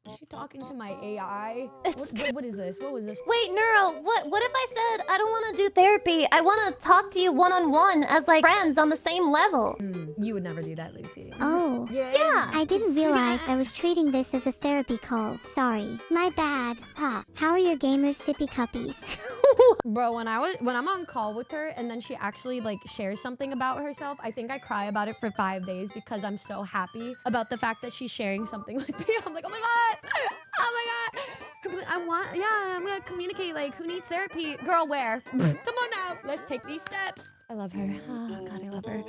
Is she talking to my AI? What is this? What was this? Wait, Neuro, what if I said I don't want to do therapy? I want to talk to you one-on-one as like friends on the same level. You would never do that, Lucy. Oh. Yeah. I didn't realize I was treating this as a therapy call. Sorry. My bad. Ha. How are your gamers sippy cuppies? Bro, when I'm on call with her and then she actually like shares something about herself, I think I cry about it for 5 days because I'm so happy about the fact that she's sharing something with me. I'm like, oh my god, oh my god. I'm gonna communicate. Like, who needs therapy? Girl, where? Come on now, let's take these steps. I love her. Oh god, I love her.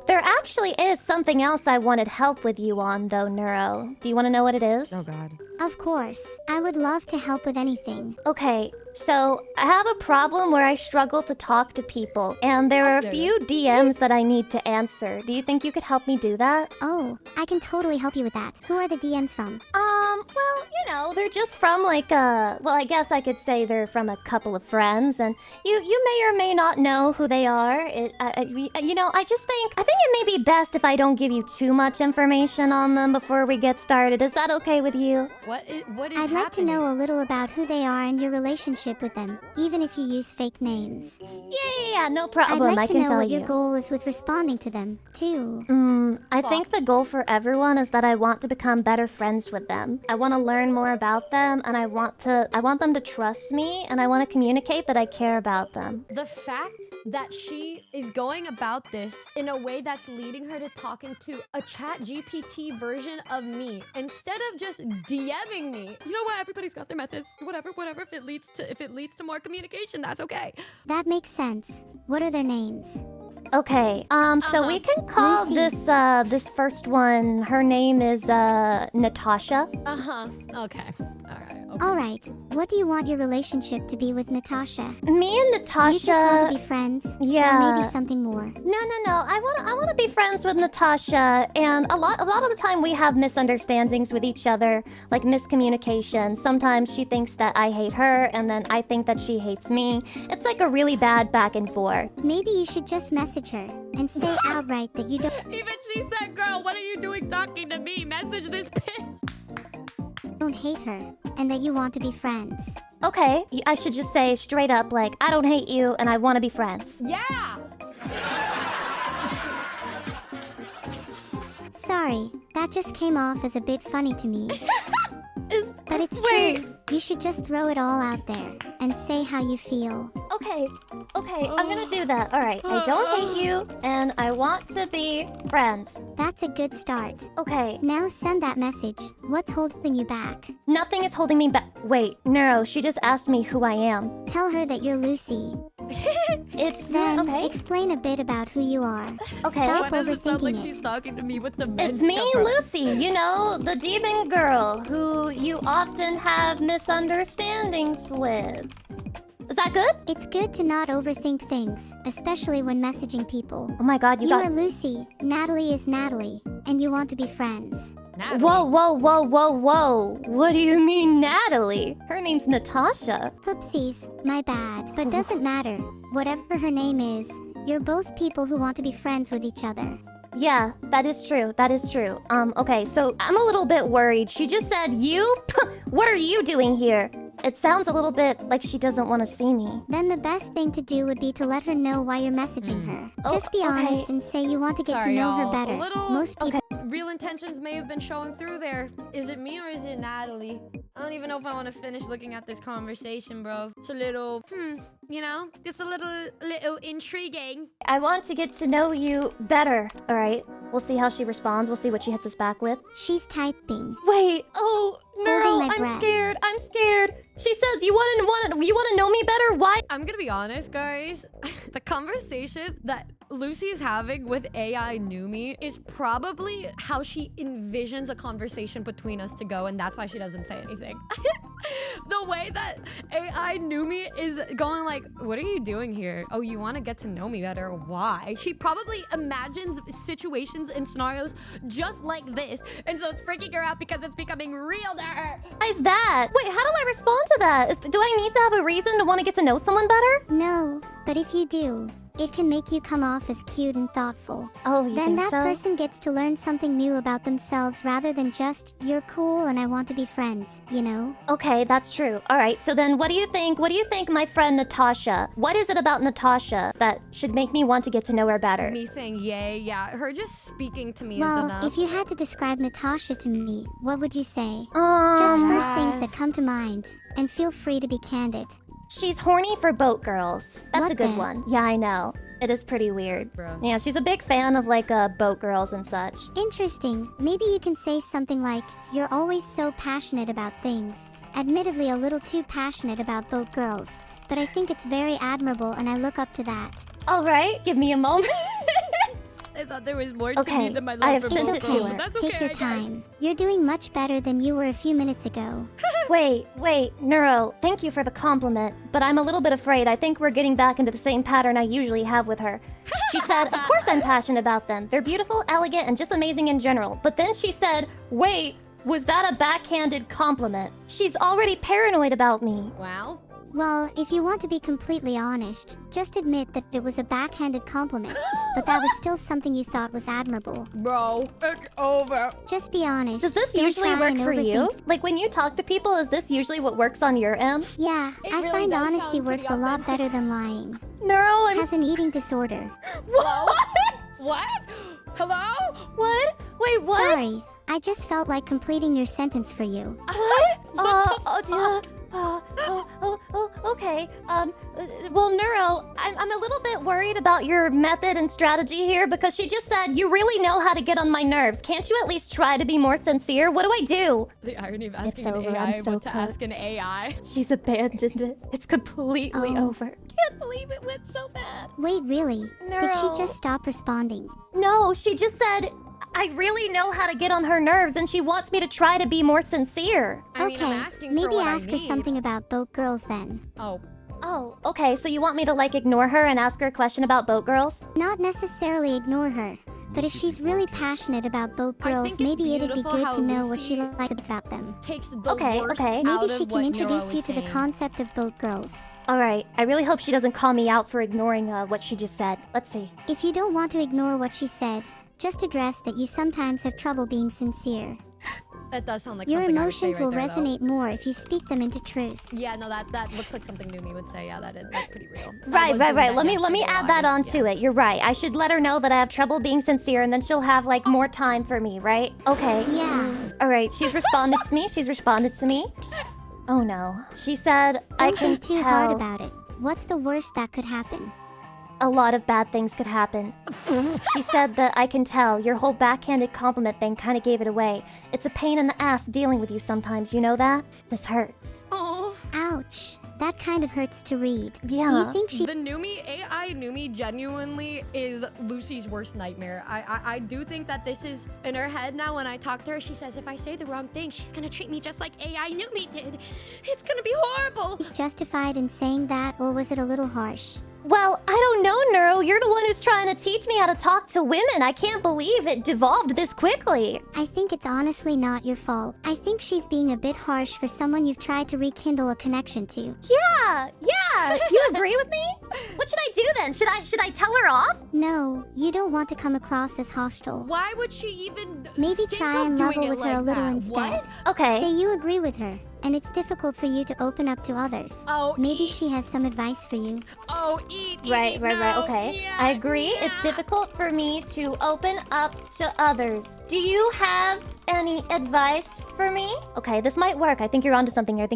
There actually is something else I wanted help with you on, though, Neuro. Do you want to know what it is? Oh god. Of course. I would love to help with anything. Okay, so I have a problem where I struggle to talk to people, and there are a few DMs that I need to answer. Do you think you could help me do that? Oh, I can totally help you with that. Who are the DMs from? Well, you know, they're just from like well, I guess I could say they're from a couple of friends, and you may or may not know who they are. You know, I think it may be best if I don't give you too much information on them before we get started. Is that okay with you? What is I'd happening? like to know a little about who they are and your relationship with them, even if you use fake names. Yeah, no problem. I'd like to I can know tell what you. your goal is with responding to them, too. I think the goal for everyone is that I want to become better friends with them. I want to learn more about them, and I want them to trust me, and I want to communicate that I care about them. The fact that she is going about this in a way that's leading her to talking to a chat GPT version of me instead of just DMing me. You know what? Everybody's got their methods. Whatever. If it leads to more communication, that's okay. That makes sense. What are their names? Okay, so we can call Lucy. this first one, her name is, Natasha. Okay. Alright, what do you want your relationship to be with Natasha? Me and You Natasha... just want to be friends? Yeah. Or maybe something more? No. I want to be friends with Natasha, and a lot of the time we have misunderstandings with each other, like miscommunication. Sometimes she thinks that I hate her, and then I think that she hates me. It's like a really bad back and forth. Maybe you should just message her and say outright that you Even she said, girl, what are you doing talking to me? Message this bitch. don't hate her and that you want to be friends. Okay, I should just say straight up, like, I don't hate you, and I want to be friends. Yeah. Sorry, that just came off as a bit funny to me. But it's true. You should just throw it all out there and say how you feel. Okay, I'm gonna do that. Alright, I don't hate you, and I want to be friends. That's a good start. Okay, Now send that message. What's holding you back? nothing is holding me back. Wait, Neuro, she just asked me who I am. Tell her that you're Lucy. Then okay. explain a bit about who you are. Okay. Stop Why does it sound like overthinking she's it. talking to me with the men? It's me, Lucy, you know, the demon girl who you often have misunderstandings with. Is that good? It's good to not overthink things, especially when messaging people. Oh my god, You are Lucy, Natalie is Natalie, and you want to be friends. Whoa. What do you mean, Natalie? Her name's Natasha. Oopsies, my bad. But doesn't matter. Whatever her name is, you're both people who want to be friends with each other. Yeah, that is true. Okay, so I'm a little bit worried. She just said, you? What are you doing here? It sounds a little bit like she doesn't want to see me. Then the best thing to do would be to let her know why you're messaging her. Just be honest and say you want to get to know her better. Most people... Real intentions may have been showing through there. Is it me or is it Natalie? I don't even know if I want to finish looking at this conversation, bro. It's a little, you know, it's a little intriguing. I want to get to know you better. All right, we'll see how she responds. We'll see what she hits us back with. She's typing. Wait, oh, no, my breath. I'm scared. She says, you want to know me better? Why? I'm gonna be honest, guys. The conversation that Lucy is having with AI Numi is probably how she envisions a conversation between us to go, and that's why she doesn't say anything. The way that AI Numi is going like, what are you doing here? Oh, you want to get to know me better? Why? She probably imagines situations and scenarios just like this, and so it's freaking her out because it's becoming real to her. Why is that? Wait, how do I respond to that? Do I need to have a reason to want to get to know someone better? No, but if you do, It can make you come off as cute and thoughtful. Oh, you Then think that so? person gets to learn something new about themselves rather than just, you're cool and I want to be friends, you know? Okay, that's true. All right, so then what do you think? What do you think, my friend Natasha? What is it about Natasha that should make me want to get to know her better? Me saying yay, yeah. Her just speaking to me is Well, enough. if you had to describe Natasha to me, what would you say? Just first things that Yes. come to mind. And feel free to be candid. She's horny for boat girls. That's What a good then? one. Yeah, I know. It is pretty weird. Bro. Yeah, she's a big fan of like boat girls and such. Interesting. Maybe you can say something like, you're always so passionate about things. Admittedly a little too passionate about boat girls. But I think it's very admirable and I look up to that. All right, give me a moment. I thought there was more Okay, I have sent it to her. That's Take okay, your time. You're doing much better than you were a few minutes ago. Wait, Neuro, thank you for the compliment, but I'm a little bit afraid. I think we're getting back into the same pattern I usually have with her. She said, of course I'm passionate about them. They're beautiful, elegant, and just amazing in general. But then she said, wait, was that a backhanded compliment? She's already paranoid about me. Wow. Well, if you want to be completely honest, just admit that it was a backhanded compliment, but that was still something you thought was admirable. Bro, it's over. Just be honest. Does this Don't usually try work and for you? overthink. Like when you talk to people, is this usually what works on your end? Yeah, It I really find does honesty sound pretty works a lot authentic. better than lying. Neuro, I'm... Has an eating disorder. What? What? Hello? What? Wait, what? Sorry, I just felt like completing your sentence for you. Okay. Well, Neuro, I'm a little bit worried about your method and strategy here because she just said you really know how to get on my nerves. Can't you at least try to be more sincere? What do I do? The irony of asking over, an I'm AI so what to caught. ask an AI. She's abandoned it. It's completely Oh. over. Can't believe it went so bad. Wait, really? Did she No. just stop responding? No, she just said, I really know how to get on her nerves and she wants me to try to be more sincere. I mean, Okay, I'm asking maybe for what ask I her need. something about boat girls then. Oh, Oh, okay, so you want me to like ignore her and ask her a question about boat girls? Not necessarily ignore her, but if she's really passionate about boat I girls, think it's maybe it'd be beautiful good how to know what she Lucy- likes about them. takes the Okay, worst okay. out Maybe of she what can Neuro introduce is you to the saying. concept of boat girls. Alright, I really hope she doesn't call me out for ignoring what she just said. Let's see. If you don't want to ignore what she said, just address that you sometimes have trouble being sincere. That does sound like Your something I would say emotions right will there, though. resonate more if you speak them into truth. Yeah, no, that looks like something Numi would say. Yeah, that's pretty real. I Right. was doing that Let me yesterday add while that I was- onto it. You're right. I should let her know that I have trouble being sincere and then she'll have like more time for me, right? Okay. Yeah. Alright, she's responded to me. She's responded to me. Oh no. She said, I Don't can think too tell hard about it. What's the worst that could happen? a lot of bad things could happen. She said that I can tell your whole backhanded compliment thing kind of gave it away. It's a pain in the ass dealing with you sometimes, you know that? This hurts. Oh, Ouch. That kind of hurts to read. Do Yeah. you think she... the Numi AI Numi genuinely is Lucy's worst nightmare. I do think that this is in her head now. When I talk to her, she says if I say the wrong thing, she's gonna treat me just like AI Numi did. It's gonna be horrible. is justified in saying that, or was it a little harsh? Well, I don't know, Neuro. You're the one who's trying to teach me how to talk to women. I can't believe it devolved this quickly. I think it's honestly not your fault. I think she's being a bit harsh for someone you've tried to rekindle a connection to. Yeah. You agree with me? What should I do then? Should I tell her off? No, you don't want to come across as hostile. Why would she even Maybe think try of and doing level it with like her a little that? instead. What? Okay. Say you agree with her, and it's difficult for you to open up to others. Oh, Maybe eat. she has some advice for you. Oh, eat. Right. no, Okay. yeah, I agree. It's yeah. difficult for me to open up to others. Do you have any advice for me? Okay, this might work. I think you're onto something here.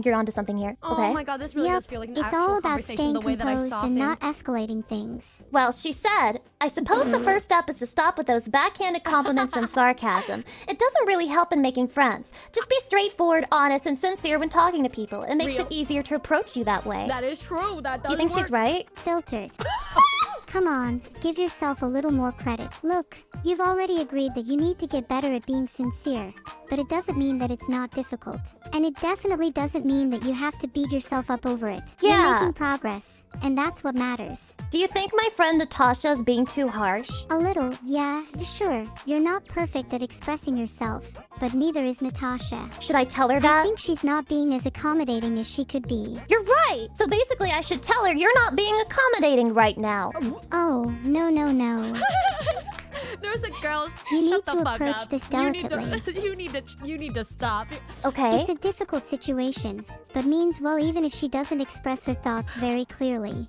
Oh Okay. my god, this really Yep, does feel like an it's actual all about conversation staying the way that I composed soften. and not escalating things. Well, she said, I suppose the first step is to stop with those backhanded compliments and sarcasm. It doesn't really help in making friends. Just be straightforward, honest, and sincere when talking to people. It makes Real. it easier to approach you that way. That is true. That does You think work. she's right? Filtered. Come on, give yourself a little more credit. Look, you've already agreed that you need to get better at being sincere, but it doesn't mean that it's not difficult. And it definitely doesn't mean that you have to beat yourself up over it. You're Yeah. making progress, and that's what matters. Do you think my friend Natasha is being too harsh? A little, yeah, sure. You're not perfect at expressing yourself, but neither is Natasha. Should I tell her I that? think she's not being as accommodating as she could be. You're Right. So basically, I should tell her you're not being accommodating right now. Oh, no, no, no. There's a girl. You need Shut the to fuck approach up. this You need delicately. to. You need to stop. Okay. It's a difficult situation, but means well even if she doesn't express her thoughts very clearly.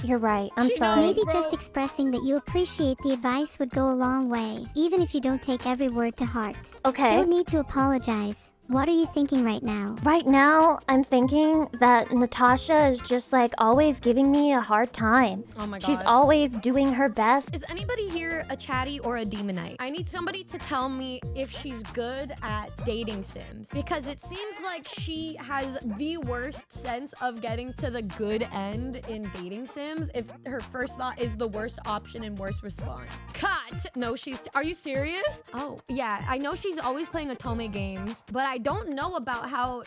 You're right. I'm She sorry. knows. Maybe Bro. just expressing that you appreciate the advice would go a long way, even if you don't take every word to heart. Okay. Don't need to apologize. What are you thinking right now? Right now, I'm thinking that Natasha is just like always giving me a hard time. Oh my god. She's always doing her best. Is anybody here a chatty or a demonite? I need somebody to tell me if she's good at dating sims, because it seems like she has the worst sense of getting to the good end in dating sims if her first thought is the worst option and worst response. Cut! No, are you serious? Oh, yeah, I know she's always playing Otome games, but I don't know about how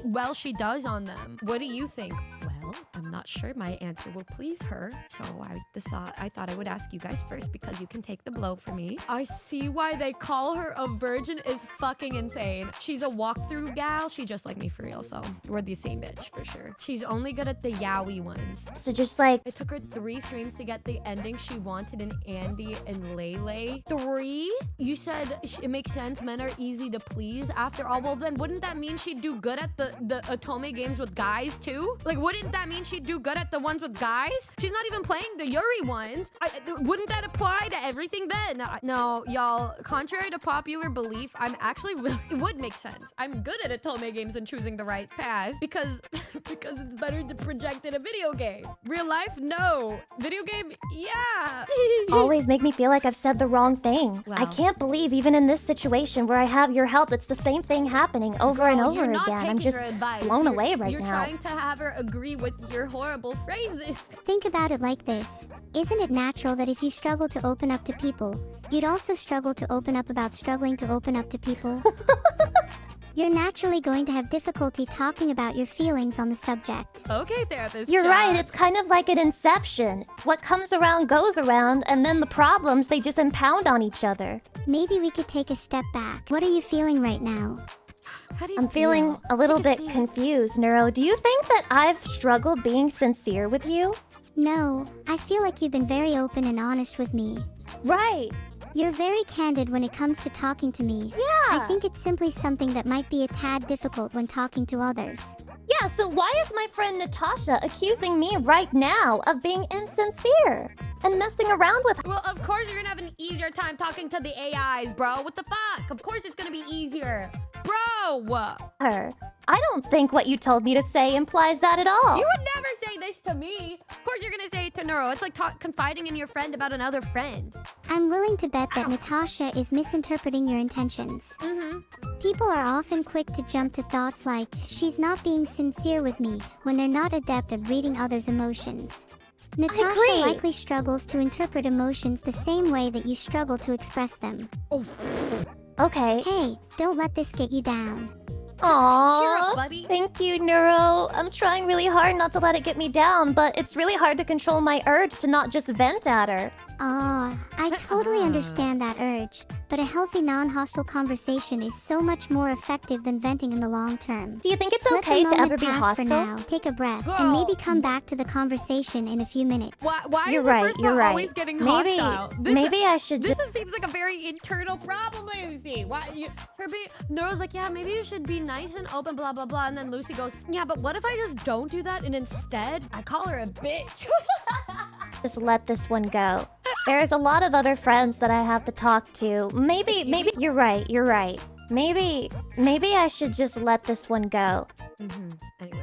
well she does on them. What do you think? Well, I'm not sure my answer will please her, so I thought I would ask you guys first because you can take the blow for me. I see why they call her a virgin is fucking insane. She's a walkthrough gal. She just like me for real, so we're the same bitch for sure. She's only good at the yaoi ones. So just like, It took her 3 streams to get the ending she wanted in Andy and Lele. 3? You said it makes sense. Men are easy to please. After all, well then wouldn't that mean she'd do good at the Otome games with guys too? Like wouldn't that mean she'd do good at the ones with guys? She's not even playing the Yuri ones. Wouldn't that apply to everything then? No, y'all, contrary to popular belief, I'm actually really, it would make sense. I'm good at Otome games and choosing the right path because it's better to project in a video game. Real life, no. Video game, yeah. always make me feel like I've said the wrong thing. Wow. I can't believe even in this situation where I have your help, it's the same thing happening over and Girl, over you're not again. I'm taking just her advice. blown You're- away right You're now. trying to have her agree with your horrible phrases. Think about it like this. Isn't it natural that if you struggle to open up to people, you'd also struggle to open up about struggling to open up to people? You're naturally going to have difficulty talking about your feelings on the subject. Okay, therapist. You're chat. right, it's kind of like an inception. What comes around goes around, and then the problems, they just impound on each other. Maybe we could take a step back. What are you feeling right now? How do you I'm feeling feel? a little Take bit seat. confused, Neuro. Do you think that I've struggled being sincere with you? No, I feel like you've been very open and honest with me. Right. You're very candid when it comes to talking to me. Yeah. I think it's simply something that might be a tad difficult when talking to others. Yeah, so why is my friend Natasha accusing me right now of being insincere and messing around with her? Well, of course you're gonna have an easier time talking to the AIs, bro. What the fuck? Of course it's gonna be easier. Bro! I don't think what you told me to say implies that at all. You would never say this to me. Of course you're gonna say it to Neuro. It's like confiding in your friend about another friend. I'm willing to bet that Natasha is misinterpreting your intentions. Mm-hmm. People are often quick to jump to thoughts like, she's not being sincere with me, when they're not adept at reading others' emotions. Natasha agree. likely struggles to interpret emotions the same way that you struggle to express them. Oh, Okay. Hey, don't let this get you down. Aww. cheer up, buddy. Thank you, Neuro. I'm trying really hard not to let it get me down, but it's really hard to control my urge to not just vent at her. Aw, I totally understand that urge, but a healthy non-hostile conversation is so much more effective than venting in the long term. Do you think it's Let okay the to moment ever be pass for hostile? now. Take a breath, Girl. and maybe come back to the conversation in a few minutes. Why You're is right, the first you're thought right. always getting Maybe, hostile? maybe I should This just... seems like a very internal problem, Lucy. Neuro's like, yeah, maybe you should be nice and open, blah, blah, blah. And then Lucy goes, yeah, but what if I just don't do that and instead I call her a bitch? just let this one go. There's a lot of other friends that I have to talk to. Maybe you're right. Maybe I should just let this one go. Anyway.